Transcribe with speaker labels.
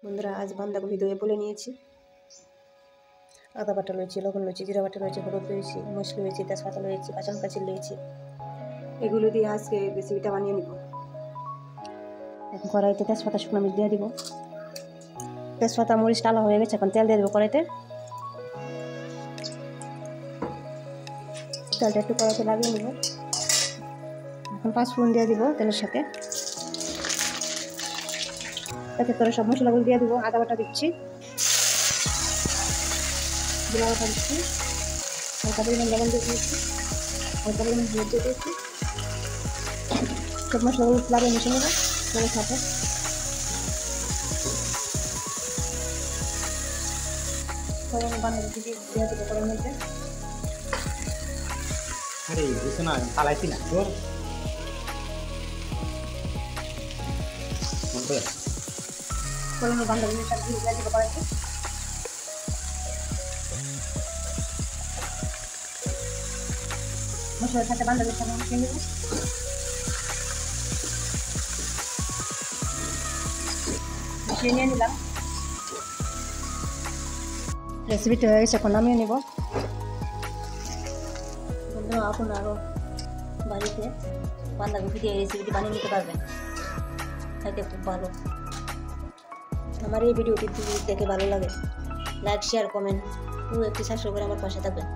Speaker 1: বন্ধুরা আজ বাঁধাকপি ধুয়ে বলে নিয়েছি। আদা বাটা রয়েছে, লবণ রয়েছে, জিরা বাটা রয়েছে, হলুদ রয়েছে, মশলা রয়েছে, তেজপাতা রয়েছে, কাঁচা লঙ্কা চিড়ে রয়েছে। এগুলো দিয়ে আজকে রেসিপিটা বানিয়ে নিব। এখন কড়াইতে তেজপাতা শুকনো মরিচ দিয়ে দিব। তেজপাতা মরিচ টালা হয়ে গেছে, এখন তেল দিয়ে দেবো কড়াইতে। তেলটা একটু কড়াইতে লাগিয়ে নেব। এখন 5 ফোড়ন দিয়ে দিব তেলের সাথে। এতে করে সব মশলাগুলো দিয়ে দিব। আদা বাটা দিচ্ছি, জিরা বাটা দিচ্ছি, হালকা পরিমাণ লবণ দিয়ে দিয়েছি, হালকা পরিমাণ হলুদ দিয়ে দিয়েছি। সব মশলাগুলো লাগিয়ে মিশিয়ে নেব তেলের সাথে। বাঁধাকপি দিয়ে দেবো কড়াইয়ের মধ্যে।
Speaker 2: আরে বুঝছো না পালাইছি না তোর
Speaker 1: বাঁধাকপি সব দিয়ে দেবো কড়াইতে। মশলার সাথে বাঁধাকপির সাথে মিশিয়ে নেব। মিশিয়ে নিয়ে নিলাম। রেসিপিটা হয়ে গেছে, এখন নামিয়ে নেব। বন্ধুরা আপনারও বাড়িতে বাঁধাকপি দিয়ে রেসিপিটি বানিয়ে নিতে পারবেন, খাইতে খুব ভালো। আমার এই ভিডিওটি দেখে ভালো লাগে লাইক শেয়ার কমেন্ট ও একটি সাবস্ক্রাইব করে আমার পাশে থাকবেন।